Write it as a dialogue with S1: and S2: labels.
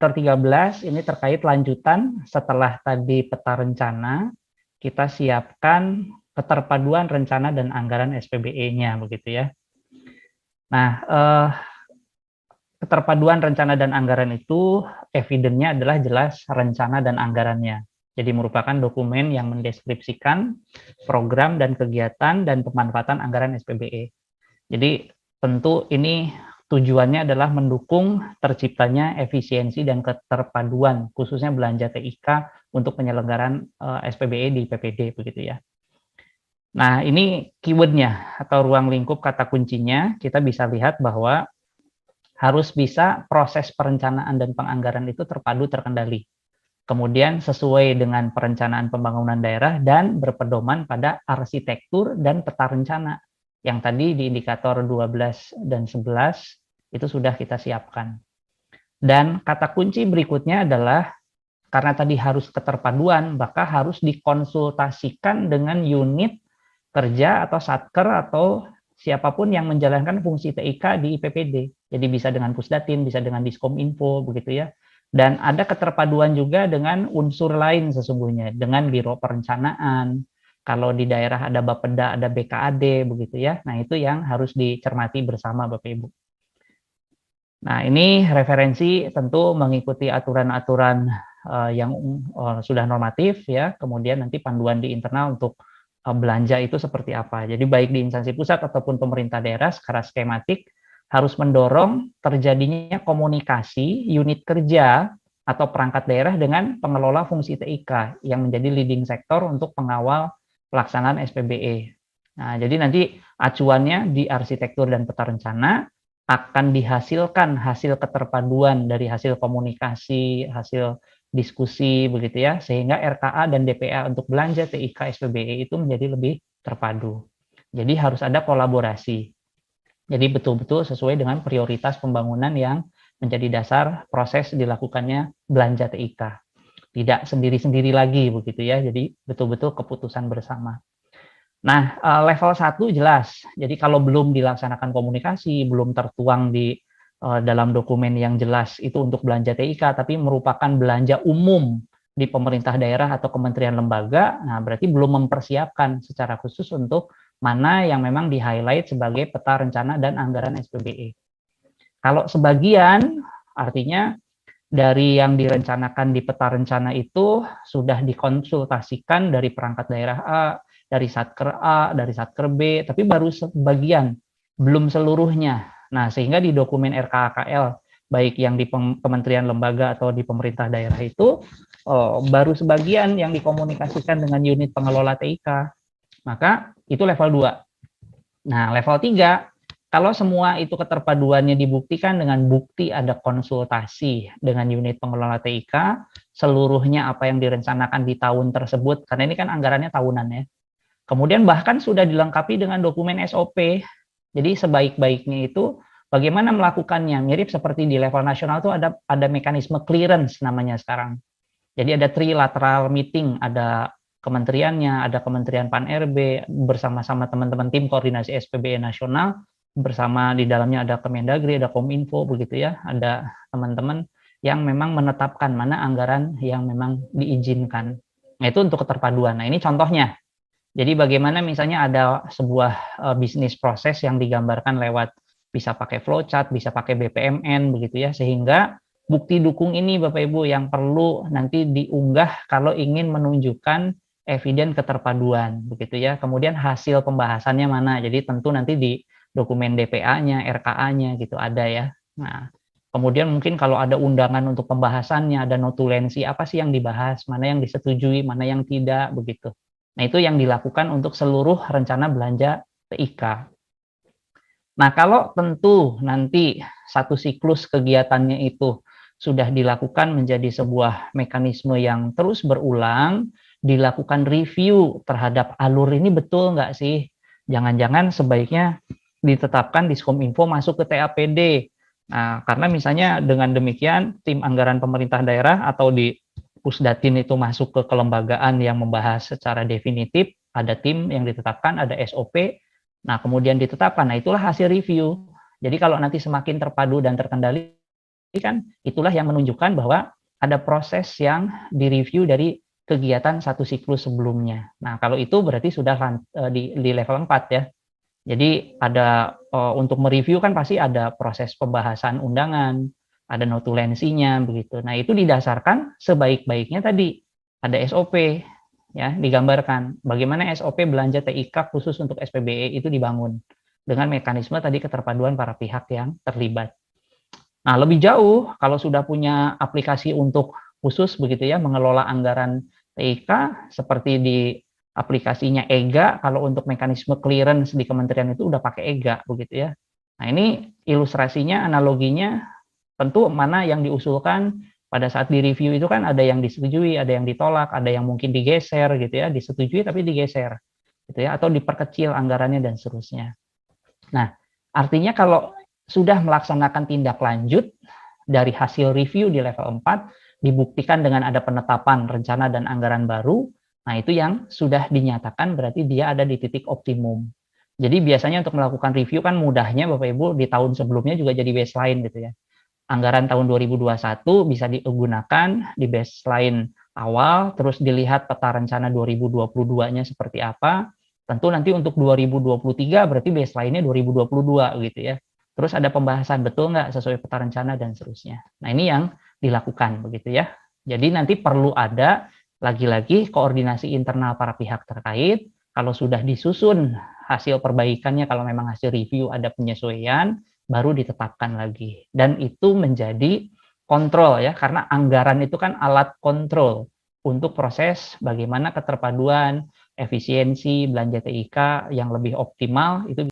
S1: chapter 13 ini terkait lanjutan setelah tadi peta rencana, kita siapkan keterpaduan rencana dan anggaran SPBE-nya begitu ya. Nah, keterpaduan rencana dan anggaran itu evidennya adalah jelas rencana dan anggarannya. Jadi merupakan dokumen yang mendeskripsikan program dan kegiatan dan pemanfaatan anggaran SPBE. Jadi tentu ini tujuannya adalah mendukung terciptanya efisiensi dan keterpaduan, khususnya belanja TIK untuk penyelenggaraan SPBE di PPD begitu ya. Nah, ini keywordnya atau ruang lingkup kata kuncinya, kita bisa lihat bahwa harus bisa proses perencanaan dan penganggaran itu terpadu terkendali. Kemudian sesuai dengan perencanaan pembangunan daerah dan berpedoman pada arsitektur dan peta rencana. Yang tadi di indikator 12 dan 11 itu sudah kita siapkan. Dan kata kunci berikutnya adalah karena tadi harus keterpaduan, maka harus dikonsultasikan dengan unit kerja atau satker atau siapapun yang menjalankan fungsi TIK di IPPD. Jadi bisa dengan Pusdatin, bisa dengan Diskominfo, begitu ya. Dan ada keterpaduan juga dengan unsur lain sesungguhnya, dengan Biro Perencanaan. Kalau di daerah ada Bapeda, ada BKAD, begitu ya. Nah, itu yang harus dicermati bersama Bapak Ibu. Nah, ini referensi tentu mengikuti aturan-aturan yang sudah normatif ya, kemudian nanti panduan di internal untuk belanja itu seperti apa. Jadi baik di instansi pusat ataupun pemerintah daerah secara skematik harus mendorong terjadinya komunikasi unit kerja atau perangkat daerah dengan pengelola fungsi TIK yang menjadi leading sektor untuk pengawal pelaksanaan SPBE. Nah, jadi nanti acuannya di arsitektur dan peta rencana akan dihasilkan hasil keterpaduan dari hasil komunikasi, hasil diskusi begitu ya, sehingga RKA dan DPA untuk belanja TIK SPBE itu menjadi lebih terpadu. Jadi harus ada kolaborasi. Jadi betul-betul sesuai dengan prioritas pembangunan yang menjadi dasar proses dilakukannya belanja TIK. Tidak sendiri-sendiri lagi begitu ya, jadi betul-betul keputusan bersama. Nah, level 1 jelas. Jadi kalau belum dilaksanakan komunikasi, belum tertuang di dalam dokumen yang jelas itu untuk belanja TIK, tapi merupakan belanja umum di pemerintah daerah atau kementerian lembaga, nah berarti belum mempersiapkan secara khusus untuk mana yang memang di-highlight sebagai peta rencana dan anggaran SPBE. Kalau sebagian, artinya dari yang direncanakan di peta rencana itu sudah dikonsultasikan dari perangkat daerah A, dari Satker A, dari Satker B, tapi baru sebagian, belum seluruhnya. Nah, sehingga di dokumen RKAKL, baik yang di kementerian lembaga atau di pemerintah daerah itu, baru sebagian yang dikomunikasikan dengan unit pengelola TIK. Maka itu level 2. Nah, level 3, kalau semua itu keterpaduannya dibuktikan dengan bukti ada konsultasi dengan unit pengelola TIK, seluruhnya apa yang direncanakan di tahun tersebut, karena ini kan anggarannya tahunan ya, kemudian bahkan sudah dilengkapi dengan dokumen SOP. Jadi sebaik-baiknya itu bagaimana melakukannya. Mirip seperti di level nasional itu ada mekanisme clearance namanya sekarang. Jadi ada trilateral meeting, ada kementeriannya, ada Kementerian Pan-RB bersama-sama teman-teman tim koordinasi SPBE nasional, bersama di dalamnya ada Kemendagri, ada Kominfo begitu ya, ada teman-teman yang memang menetapkan mana anggaran yang memang diizinkan. Nah, itu untuk keterpaduan. Nah, ini contohnya. Jadi bagaimana misalnya ada sebuah bisnis proses yang digambarkan lewat bisa pakai flowchart, bisa pakai BPMN begitu ya, sehingga bukti dukung ini Bapak Ibu yang perlu nanti diunggah kalau ingin menunjukkan eviden keterpaduan begitu ya. Kemudian hasil pembahasannya mana. Jadi tentu nanti di dokumen DPA-nya, RKA-nya gitu ada ya. Nah, kemudian mungkin kalau ada undangan untuk pembahasannya, ada notulensi, apa sih yang dibahas, mana yang disetujui, mana yang tidak begitu. Nah, itu yang dilakukan untuk seluruh rencana belanja TIK. Nah, kalau tentu nanti satu siklus kegiatannya itu sudah dilakukan menjadi sebuah mekanisme yang terus berulang, dilakukan review terhadap alur ini betul nggak sih? Jangan-jangan sebaiknya ditetapkan Diskominfo masuk ke TAPD. Nah, karena misalnya dengan demikian tim anggaran pemerintah daerah atau di Pusdatin itu masuk ke kelembagaan yang membahas secara definitif, ada tim yang ditetapkan, ada SOP, nah kemudian ditetapkan, nah itulah hasil review. Jadi kalau nanti semakin terpadu dan terkendali, kan itulah yang menunjukkan bahwa ada proses yang direview dari kegiatan satu siklus sebelumnya. Nah, kalau itu berarti sudah di level 4 ya. Jadi ada untuk mereview kan pasti ada proses pembahasan undangan, ada notulensinya begitu. Nah, itu didasarkan sebaik-baiknya tadi ada SOP ya, digambarkan bagaimana SOP belanja TIK khusus untuk SPBE itu dibangun dengan mekanisme tadi keterpaduan para pihak yang terlibat. Nah, lebih jauh kalau sudah punya aplikasi untuk khusus begitu ya mengelola anggaran TIK seperti di aplikasinya EGA, kalau untuk mekanisme clearance di kementerian itu udah pakai EGA begitu ya. Nah, ini ilustrasinya, analoginya tentu mana yang diusulkan pada saat direview itu kan ada yang disetujui, ada yang ditolak, ada yang mungkin digeser gitu ya, disetujui tapi digeser gitu ya, atau diperkecil anggarannya dan seterusnya. Nah, artinya kalau sudah melaksanakan tindak lanjut dari hasil review di level 4 dibuktikan dengan ada penetapan rencana dan anggaran baru, nah itu yang sudah dinyatakan berarti dia ada di titik optimum. Jadi biasanya untuk melakukan review kan mudahnya Bapak Ibu di tahun sebelumnya juga jadi baseline gitu ya. Anggaran tahun 2021 bisa digunakan di baseline awal, terus dilihat peta rencana 2022-nya seperti apa. Tentu nanti untuk 2023 berarti baseline-nya 2022 gitu ya. Terus ada pembahasan betul nggak sesuai peta rencana dan seterusnya. Nah, ini yang dilakukan begitu ya. Jadi nanti perlu ada lagi-lagi koordinasi internal para pihak terkait. Kalau sudah disusun hasil perbaikannya, kalau memang hasil review ada penyesuaian, baru ditetapkan lagi. Dan itu menjadi kontrol ya, karena anggaran itu kan alat kontrol untuk proses bagaimana keterpaduan, efisiensi belanja TIK yang lebih optimal itu